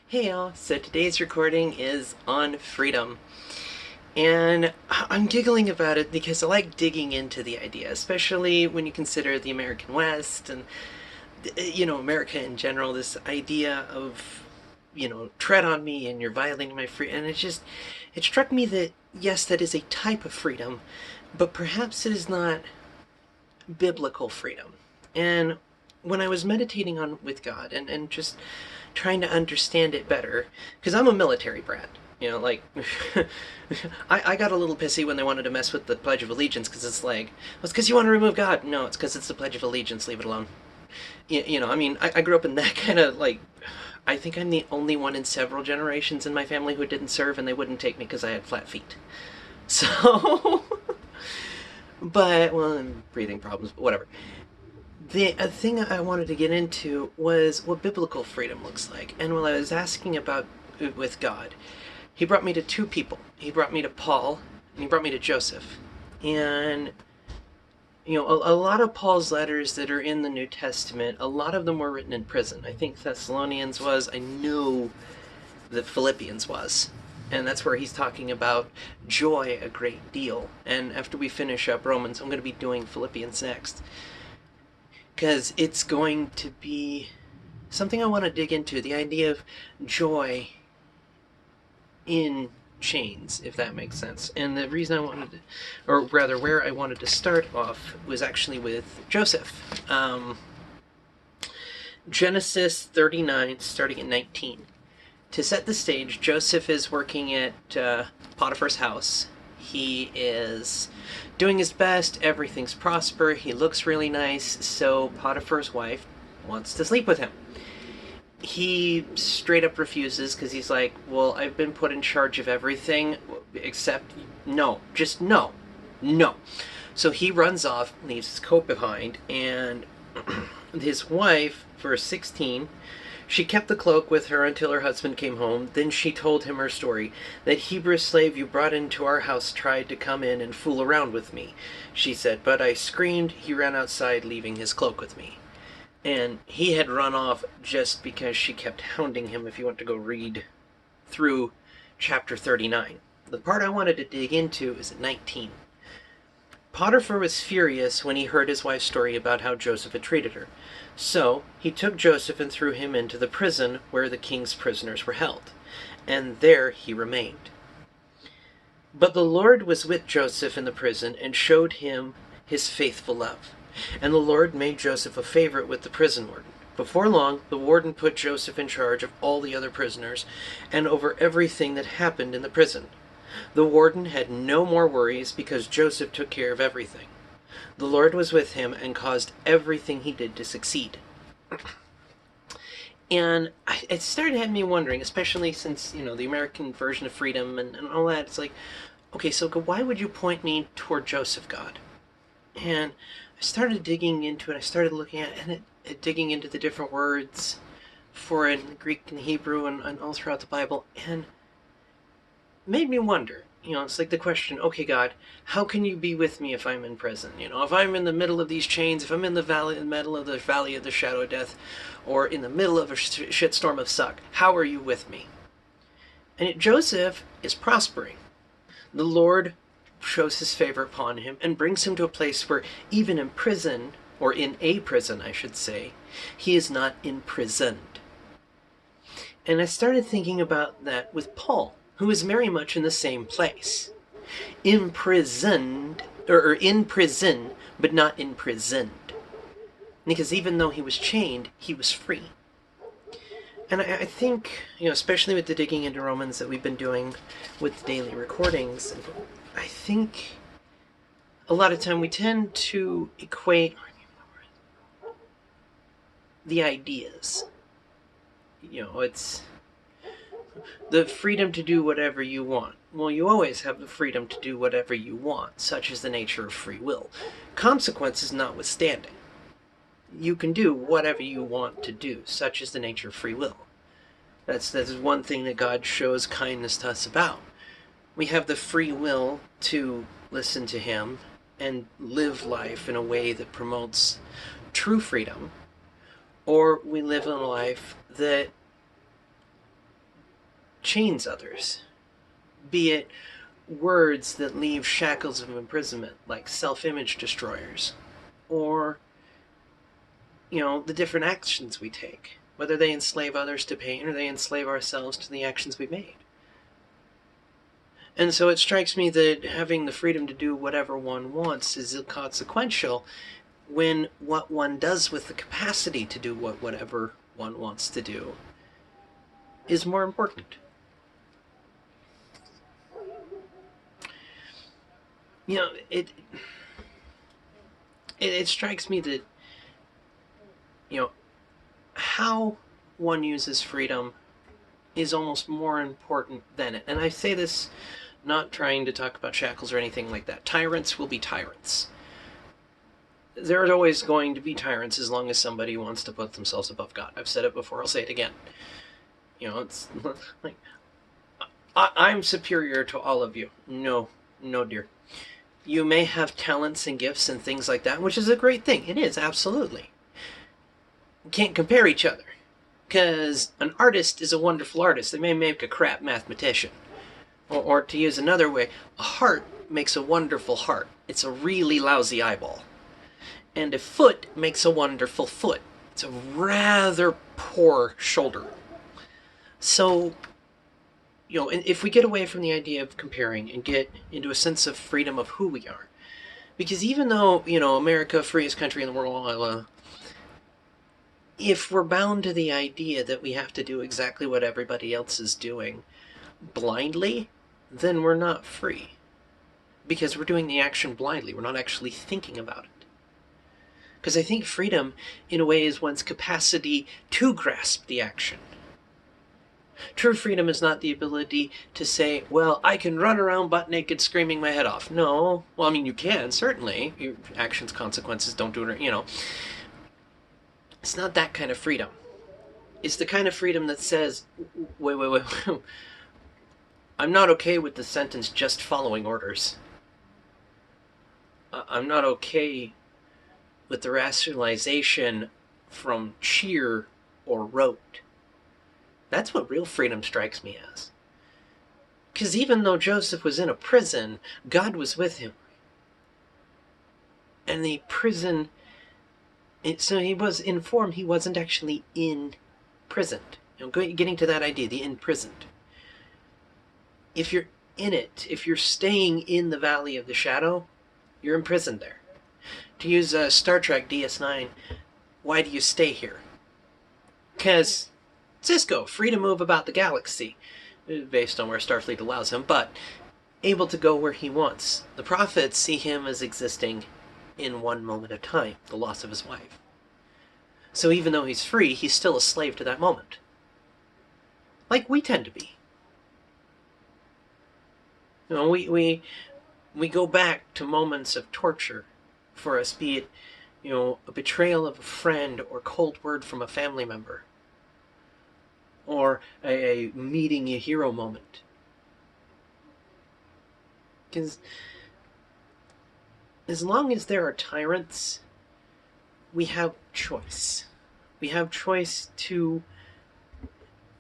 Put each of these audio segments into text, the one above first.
Hey y'all, so today's recording is on freedom. And I'm giggling about it because I like digging into the idea, especially when you consider the American West and, America in general, this idea of, tread on me and you're violating my freedom. And it struck me that, yes, that is a type of freedom, but perhaps it is not biblical freedom. And when I was meditating on with God and just trying to understand it better, because I'm a military brat. Like, I got a little pissy when they wanted to mess with the Pledge of Allegiance because it's like, well, it's because you want to remove God. No, it's because it's the Pledge of Allegiance. Leave it alone. I grew up in that kind of like. I think I'm the only one in several generations in my family who didn't serve, and they wouldn't take me because I had flat feet. So, but well, and breathing problems, but whatever. The thing I wanted to get into was what biblical freedom looks like. And while I was asking about it with God, he brought me to two people. He brought me to Paul, and he brought me to Joseph. And, a lot of Paul's letters that are in the New Testament, a lot of them were written in prison. I think Thessalonians was. I know that Philippians was. And that's where he's talking about joy a great deal. And after we finish up Romans, I'm going to be doing Philippians next, because it's going to be something I want to dig into, the idea of joy in chains, if that makes sense. And the reason I wanted to, or rather where I wanted to start off, was actually with Joseph. Genesis 39, starting at 19. To set the stage, Joseph is working at Potiphar's house. He is doing his best, everything's prosper, he looks really nice, so Potiphar's wife wants to sleep with him. He straight up refuses because he's like, well, I've been put in charge of everything except no, just no, no. So he runs off, leaves his coat behind, and his wife, verse 16, she kept the cloak with her until her husband came home. Then she told him her story. That Hebrew slave you brought into our house tried to come in and fool around with me, she said, but I screamed. He ran outside, leaving his cloak with me. And he had run off just because she kept hounding him, if you want to go read through chapter 39. The part I wanted to dig into is at 19. Potiphar was furious when he heard his wife's story about how Joseph had treated her. So he took Joseph and threw him into the prison where the king's prisoners were held, and there he remained. But the Lord was with Joseph in the prison and showed him his faithful love. And the Lord made Joseph a favorite with the prison warden. Before long, the warden put Joseph in charge of all the other prisoners and over everything that happened in the prison. The warden had no more worries because Joseph took care of everything. The Lord was with him and caused everything he did to succeed. And it started having me wondering, especially since, the American version of freedom and all that. It's like, okay, so why would you point me toward Joseph, God? And I started digging into it. I started looking at it and digging into the different words for it in Greek and Hebrew and all throughout the Bible. And made me wonder, it's like the question, okay, God, how can you be with me if I'm in prison? If I'm in the middle of these chains, if I'm in the middle of the valley of the shadow of death, or in the middle of a shitstorm of suck, how are you with me? And Joseph is prospering. The Lord shows his favor upon him and brings him to a place where even in prison, or in a prison, I should say, he is not imprisoned. And I started thinking about that with Paul, who is very much in the same place. Imprisoned, or in prison, but not imprisoned. Because even though he was chained, he was free. And I think, especially with the digging into Romans that we've been doing with the daily recordings, I think a lot of time we tend to equate the ideas. It's the freedom to do whatever you want. Well, you always have the freedom to do whatever you want. Such is the nature of free will. Consequences notwithstanding. You can do whatever you want to do. Such is the nature of free will. That's one thing that God shows kindness to us about. We have the free will to listen to Him and live life in a way that promotes true freedom, or we live in a life that chains others, be it words that leave shackles of imprisonment, like self-image destroyers, or, the different actions we take, whether they enslave others to pain or they enslave ourselves to the actions we made. And so it strikes me that having the freedom to do whatever one wants is inconsequential when what one does with the capacity to do whatever one wants to do is more important. It strikes me that, how one uses freedom is almost more important than it. And I say this not trying to talk about shackles or anything like that. Tyrants will be tyrants. There's always going to be tyrants as long as somebody wants to put themselves above God. I've said it before, I'll say it again. It's like, I'm superior to all of you. No, dear. You may have talents and gifts and things like that, which is a great thing. It is, absolutely. You can't compare each other. Because an artist is a wonderful artist. They may make a crap mathematician. Or to use another way, a heart makes a wonderful heart. It's a really lousy eyeball. And a foot makes a wonderful foot. It's a rather poor shoulder. So, if we get away from the idea of comparing and get into a sense of freedom of who we are, because even though, America, freest country in the world, if we're bound to the idea that we have to do exactly what everybody else is doing blindly, then we're not free. Because we're doing the action blindly. We're not actually thinking about it. Because I think freedom, in a way, is one's capacity to grasp the action. True freedom is not the ability to say, well, I can run around butt naked screaming my head off. No. Well, you can, certainly. Your actions, consequences, don't do it, It's not that kind of freedom. It's the kind of freedom that says, wait. I'm not okay with the sentence just following orders. I'm not okay with the rationalization from cheer or rote. That's what real freedom strikes me as. Because even though Joseph was in a prison, God was with him. And the prison, so he was informed he wasn't actually imprisoned. Getting to that idea, the imprisoned. If you're in it, if you're staying in the valley of the shadow, you're imprisoned there. To use Star Trek DS9, why do you stay here? Because Cisco, free to move about the galaxy, based on where Starfleet allows him, but able to go where he wants. The prophets see him as existing in one moment of time, the loss of his wife. So even though he's free, he's still a slave to that moment. Like we tend to be. We go back to moments of torture for us, be it, a betrayal of a friend or cold word from a family member, or a meeting a hero moment. Because as long as there are tyrants, we have choice. We have choice to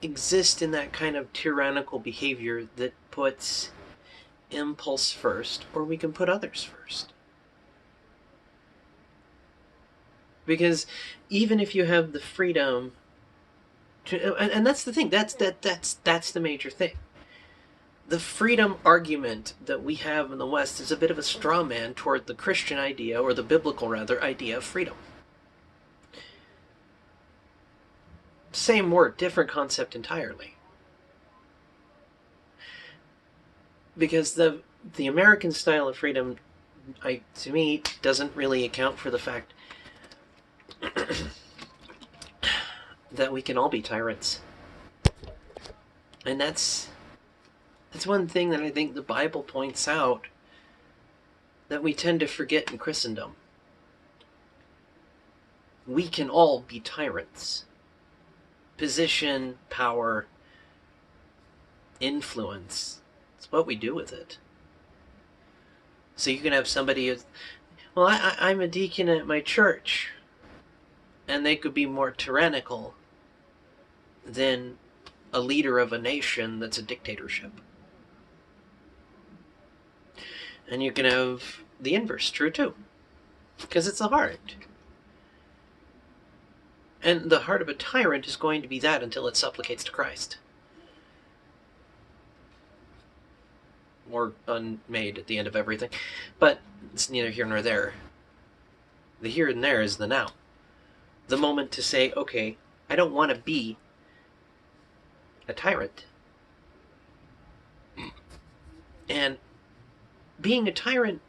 exist in that kind of tyrannical behavior that puts impulse first, or we can put others first. Because even if you have the freedom to, and that's the thing, that's the major thing. The freedom argument that we have in the West is a bit of a straw man toward the Christian idea, or the biblical rather, idea of freedom. Same word, different concept entirely. Because the American style of freedom, to me, doesn't really account for the fact that we can all be tyrants. And that's one thing that I think the Bible points out that we tend to forget in Christendom. We can all be tyrants. Position, power, influence. It's what we do with it. So you can have somebody who's, well, I'm a deacon at my church, and they could be more tyrannical than a leader of a nation that's a dictatorship. And you can have the inverse true too, because it's the heart. And the heart of a tyrant is going to be that until it supplicates to Christ. Or unmade at the end of everything. But it's neither here nor there. The here and there is the now. The moment to say, okay, I don't want to be a tyrant. And being a tyrant,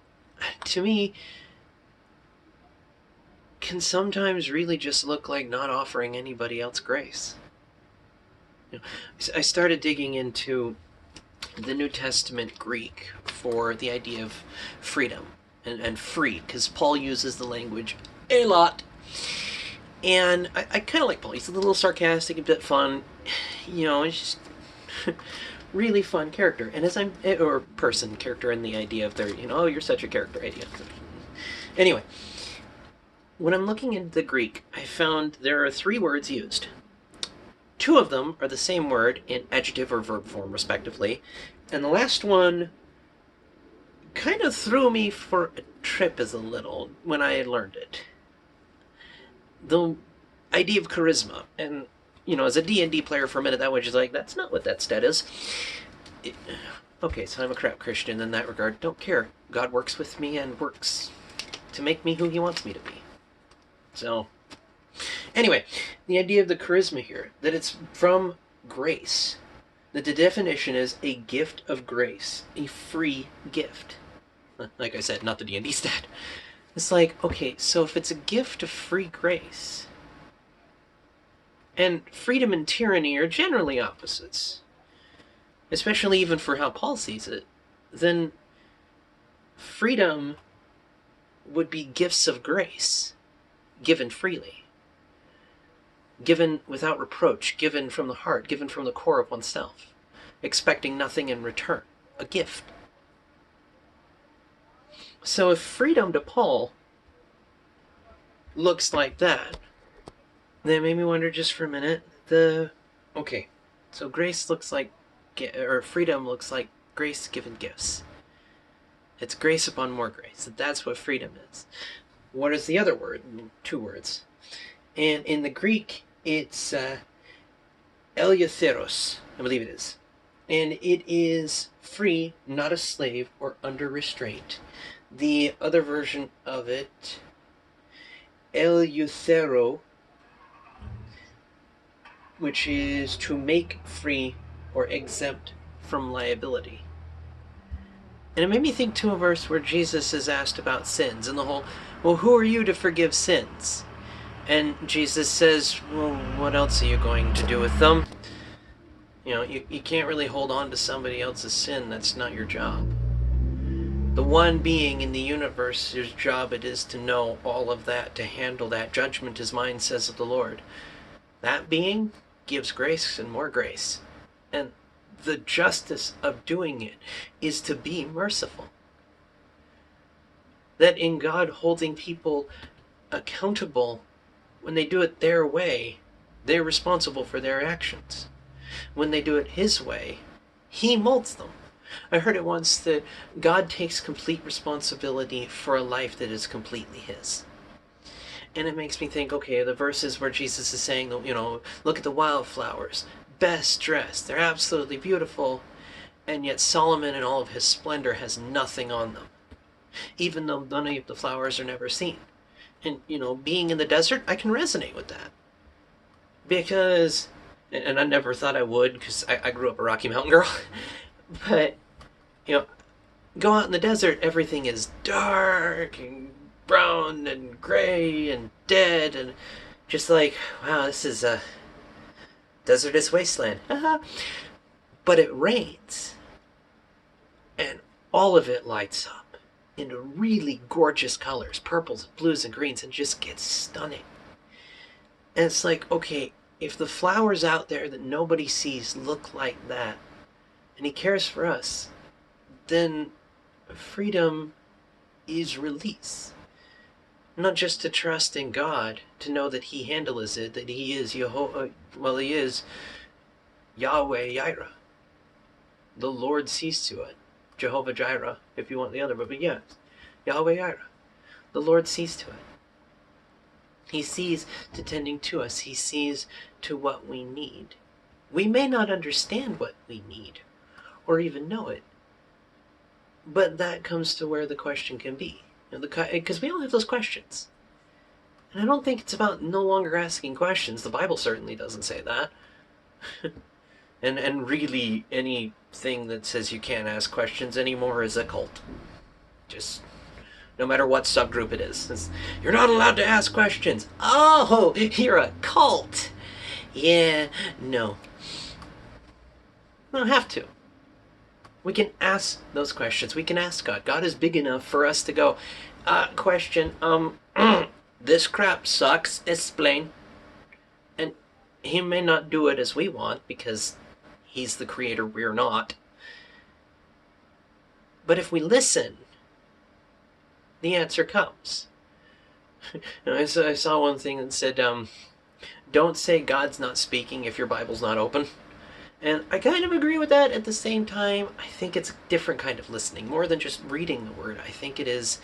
to me, can sometimes really just look like not offering anybody else grace. I started digging into the New Testament Greek for the idea of freedom and free, because Paul uses the language a lot. And I kind of like Paul. He's a little sarcastic, a bit fun. It's just really fun character. And or character in the idea of their, oh, you're such a character idea. Anyway, when I'm looking into the Greek, I found there are 3 words used. 2 of them are the same word in adjective or verb form, respectively. And the last one kind of threw me for a trip as a little when I learned it. The idea of charisma. And, as a D&D player for a minute, that was just like, that's not what that stat is. Okay, so I'm a crap Christian in that regard. Don't care. God works with me and works to make me who he wants me to be. So, anyway, the idea of the charisma here, that it's from grace. That the definition is a gift of grace, a free gift. Like I said, not the D&D stat. It's like, okay, so if it's a gift of free grace, and freedom and tyranny are generally opposites, especially even for how Paul sees it, then freedom would be gifts of grace, given freely, given without reproach, given from the heart, given from the core of oneself, expecting nothing in return, a gift. So if freedom to Paul looks like that, then it made me wonder just for a minute, okay, so grace looks like, or freedom looks like grace given gifts. It's grace upon more grace. That's what freedom is. What is the other word? 2 words. And in the Greek, it's eleutheros, I believe it is. And it is free, not a slave or under restraint. The other version of it, eleuthero, which is to make free or exempt from liability. And it made me think to a verse where Jesus is asked about sins and the whole, well, who are you to forgive sins? And Jesus says, well, what else are you going to do with them? You can't really hold on to somebody else's sin. That's not your job. The one being in the universe, whose job it is to know all of that, to handle that. Judgment is mine, says the Lord. That being gives grace and more grace. And the justice of doing it is to be merciful. That in God holding people accountable, when they do it their way, they're responsible for their actions. When they do it his way, he molds them. I heard it once that God takes complete responsibility for a life that is completely his. And it makes me think, okay, the verses where Jesus is saying, look at the wildflowers, best dressed, they're absolutely beautiful, and yet Solomon in all of his splendor has nothing on them, even though none of the flowers are never seen. And, being in the desert, I can resonate with that. Because, and I never thought I would, because I grew up a Rocky Mountain girl, but, go out in the desert, everything is dark and brown and gray and dead, and just like, wow, this is a desertous wasteland. But it rains, and all of it lights up into really gorgeous colors, purples, and blues, and greens, and just gets stunning. And it's like, okay, if the flowers out there that nobody sees look like that, and he cares for us, then freedom is release. Not just to trust in God, to know that he handles it, that he is Jehovah, he is Yahweh Jireh. The Lord sees to it. Jehovah Jireh, if you want the other, but yes, Yahweh Jireh. The Lord sees to it. He sees to tending to us. He sees to what we need. We may not understand what we need or even know it, but that comes to where the question can be. Because we all have those questions. And I don't think it's about no longer asking questions. The Bible certainly doesn't say that. and really, anything that says you can't ask questions anymore is a cult. Just no matter what subgroup it is. You're not allowed to ask questions. Oh, you're a cult. Yeah, no. We don't have to. We can ask those questions. We can ask God. God is big enough for us to go, question, this crap sucks, explain. And he may not do it as we want because he's the creator, we're not. But if we listen, the answer comes. I saw one thing that said, don't say God's not speaking if your Bible's not open. And I kind of agree with that. At the same time, I think it's a different kind of listening. More than just reading the word, I think it is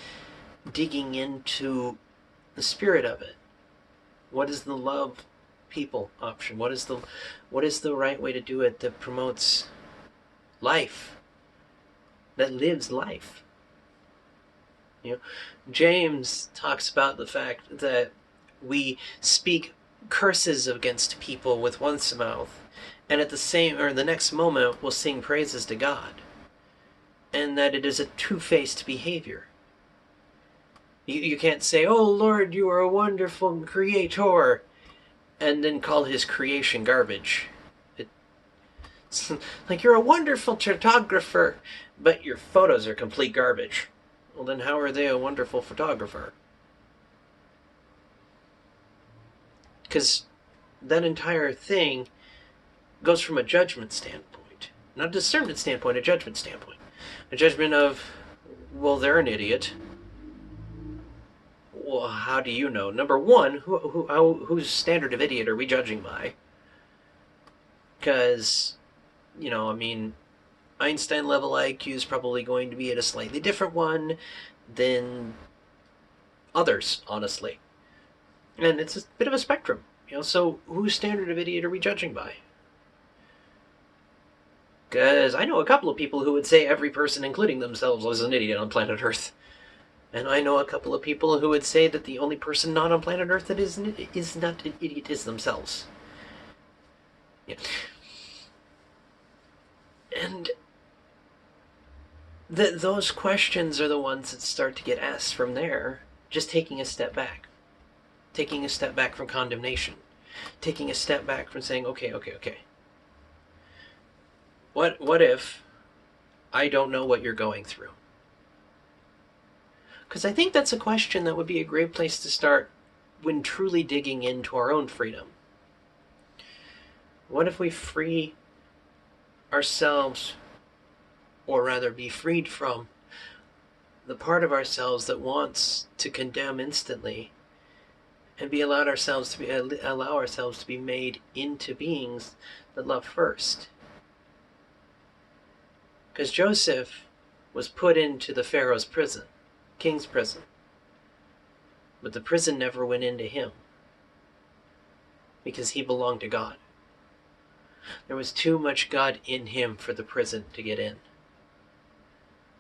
digging into the spirit of it. What is the love people option? What is the right way to do it that promotes life, that lives life? You know, James talks about the fact that we speak curses against people with one's mouth, and at the next moment we'll sing praises to God, and that it is a two-faced behavior. You can't say, "Oh Lord, you are a wonderful creator," and then call his creation garbage. It's like you're a wonderful photographer, but your photos are complete garbage. Well, then how are they a wonderful photographer? Because that entire thing goes from a judgment standpoint. Not a discernment standpoint, a judgment standpoint. A judgment of, well, they're an idiot. Well, how do you know? Number one, whose standard of idiot are we judging by? Because, Einstein level IQ is probably going to be at a slightly different one than others, honestly. And it's a bit of a spectrum. So whose standard of idiot are we judging by? Because I know a couple of people who would say every person, including themselves, is an idiot on planet Earth. And I know a couple of people who would say that the only person not on planet Earth that is not an idiot is themselves. Yeah. And those questions are the ones that start to get asked from there, just taking a step back. Taking a step back from condemnation. Taking a step back from saying, okay. What if I don't know what you're going through? Because I think that's a question that would be a great place to start when truly digging into our own freedom. What if we free ourselves, or rather be freed from, the part of ourselves that wants to condemn instantly, and allow ourselves to be made into beings that love first? Because Joseph was put into the Pharaoh's prison, king's prison, but the prison never went into him because he belonged to God. There was too much God in him for the prison to get in.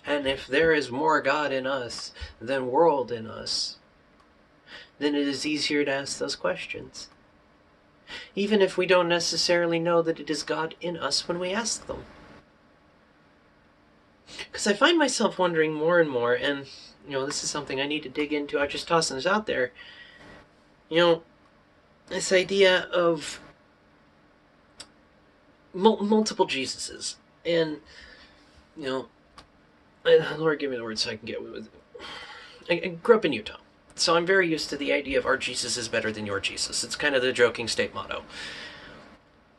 And if there is more God in us than world in us, then it is easier to ask those questions. Even if we don't necessarily know that it is God in us when we ask them. Because I find myself wondering more and more, and this is something I need to dig into. I'm just tossing this out there. This idea of multiple Jesuses, and Lord, give me the words so I can get with it. I grew up in Utah, so I'm very used to the idea of our Jesus is better than your Jesus. It's kind of the joking state motto.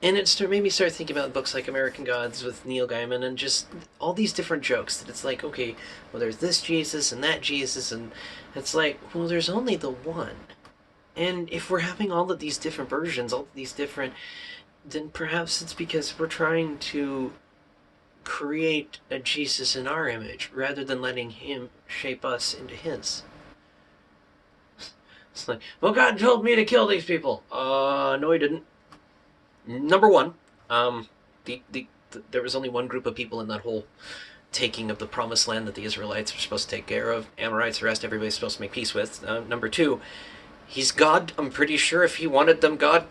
And it made me start thinking about books like American Gods with Neil Gaiman, and just all these different jokes that it's like, okay, well, there's this Jesus and that Jesus, and it's like, well, there's only the one. And if we're having all of these different versions, all of these different then perhaps it's because we're trying to create a Jesus in our image rather than letting him shape us into his. It's like, well, God told me to kill these people. No, he didn't. Number one, there was only one group of people in that whole taking of the promised land that the Israelites were supposed to take care of. Amorites, the rest, everybody's supposed to make peace with. Number two, he's God. I'm pretty sure if he wanted them God,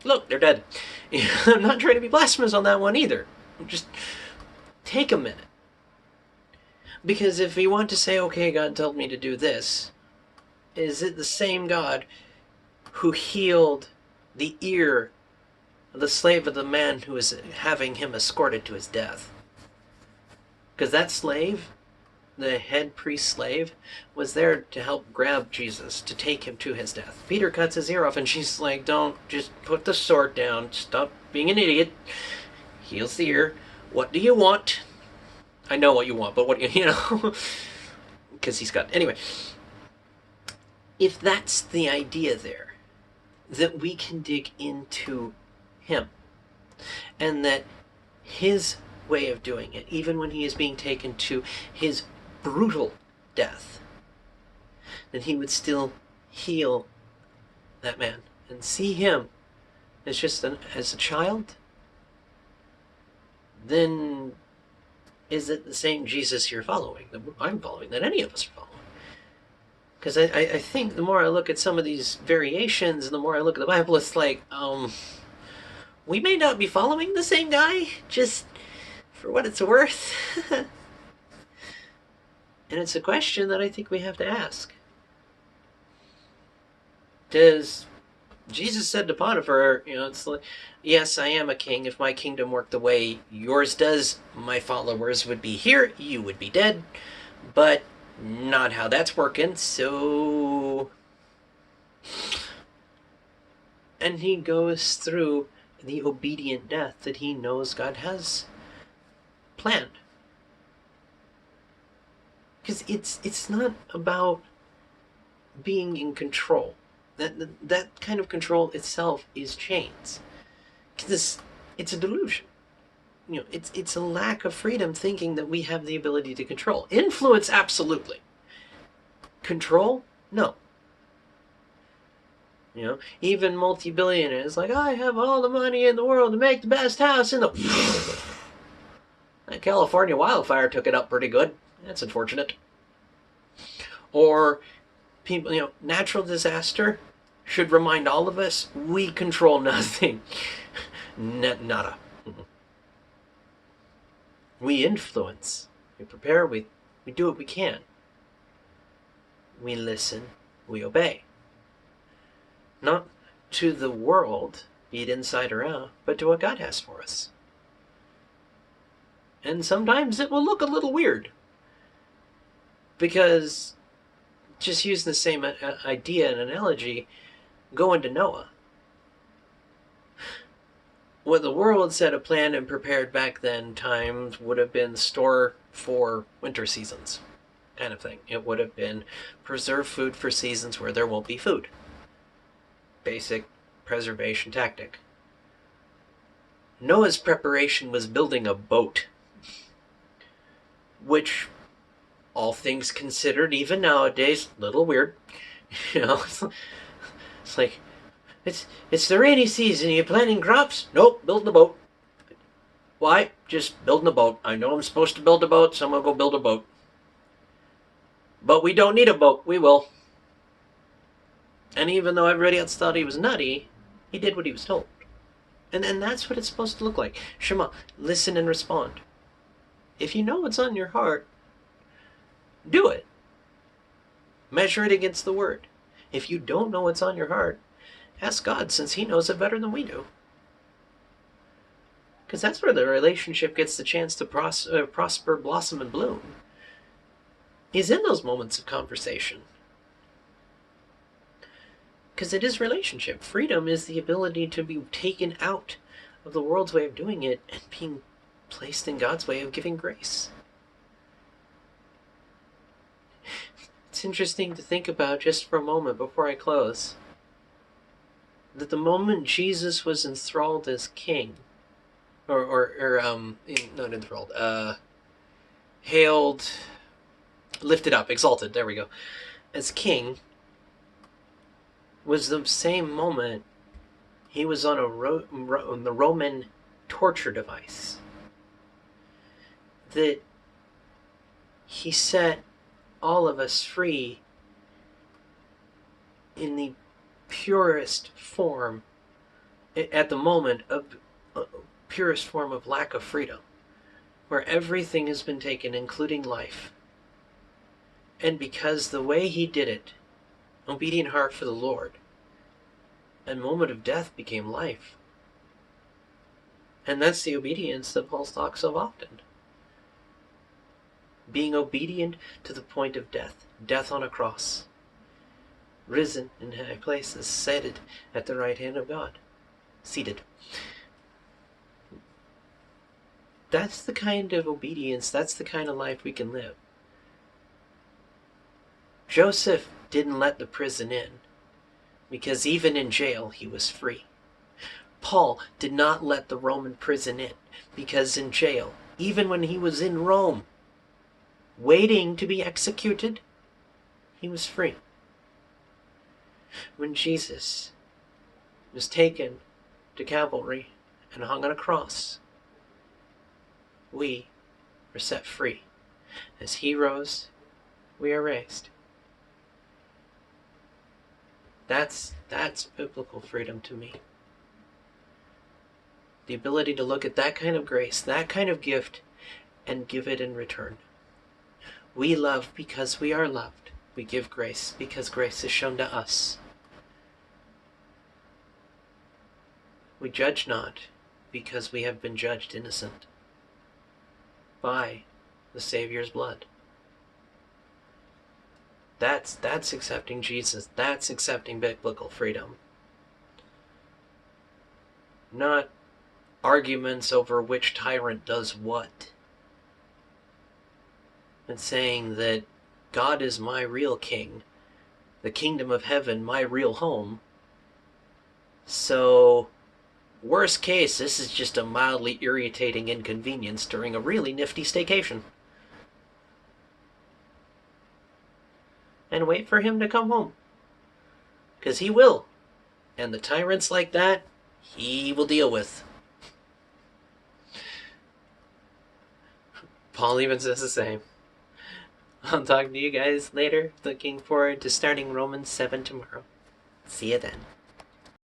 look, they're dead. I'm not trying to be blasphemous on that one either. Just take a minute. Because if we want to say, okay, God told me to do this, is it the same God who healed the ear of the slave of the man who was having him escorted to his death? Because that slave, the head priest slave, was there to help grab Jesus, to take him to his death. Peter cuts his ear off, and she's like, don't, just put the sword down, stop being an idiot. Heals the ear. What do you want? I know what you want, but what, because he's got, anyway. If that's the idea there, that we can dig into him, and that his way of doing it, even when he is being taken to his brutal death, that he would still heal that man and see him as just as a child, then is it the same Jesus you're following, that I'm following, that any of us are following? Because I think the more I look at some of these variations and the more I look at the Bible, it's like, we may not be following the same guy, just for what it's worth. And it's a question that I think we have to ask. Does Jesus said to Potiphar, it's like, yes, I am a king. If my kingdom worked the way yours does, my followers would be here, you would be dead. But not how that's working, so... And he goes through the obedient death that he knows God has planned. Because it's not about being in control. That kind of control itself is chains. Because it's a delusion. It's a lack of freedom thinking that we have the ability to control. Influence, absolutely. Control, no. Even multi-billionaires like, I have all the money in the world to make the best house in the... That California wildfire took it up pretty good. That's unfortunate. Or people, natural disaster should remind all of us we control nothing. Nada. We influence. We prepare. We do what we can. We listen. We obey. Not to the world, be it inside or out, but to what God has for us. And sometimes it will look a little weird. Because, just using the same idea and analogy, go into Noah. What the world set a plan and prepared back then times would have been store for winter seasons kind of thing. It would have been preserve food for seasons where there won't be food. Basic preservation tactic. Noah's preparation was building a boat, which, all things considered, even nowadays, a little weird. It's like, it's the rainy season. Are you planting crops? Nope, building a boat. Why? Just building a boat. I know I'm supposed to build a boat, so I'm going to go build a boat. But we don't need a boat. We will. And even though everybody else thought he was nutty, he did what he was told. And that's what it's supposed to look like. Shema, listen and respond. If you know what's on your heart, do it. Measure it against the word. If you don't know what's on your heart, ask God, since he knows it better than we do. Because that's where the relationship gets the chance to prosper, blossom, and bloom. Is in those moments of conversation. Because it is relationship. Freedom is the ability to be taken out of the world's way of doing it and being placed in God's way of giving grace. It's interesting to think about just for a moment before I close. that the moment Jesus was enthralled as king, not enthralled, hailed, lifted up, exalted, there we go, as king, was the same moment he was on the Roman torture device. That he set all of us free in the purest form, at the moment, of purest form of lack of freedom, where everything has been taken, including life. And because the way he did it, obedient heart for the Lord, and moment of death became life. And that's the obedience that Paul talks of often. Being obedient to the point of death, death on a cross, risen in high places, seated at the right hand of God. Seated. That's the kind of obedience, that's the kind of life we can live. Joseph didn't let the prison in, because even in jail he was free. Paul did not let the Roman prison in, because in jail, even when he was in Rome, waiting to be executed, he was free. When Jesus was taken to Calvary and hung on a cross, we were set free. As he rose, we are raised. That's biblical freedom to me. The ability to look at that kind of grace, that kind of gift, and give it in return. We love because we are loved. We give grace because grace is shown to us. We judge not because we have been judged innocent by the Savior's blood. That's accepting Jesus. That's accepting biblical freedom. Not arguments over which tyrant does what. And saying that God is my real king, the kingdom of heaven, my real home. So, worst case, this is just a mildly irritating inconvenience during a really nifty staycation. And wait for him to come home. Because he will. And the tyrants like that, he will deal with. Paul even says the same. I'll talk to you guys later. Looking forward to starting Romans 7 tomorrow. See you then.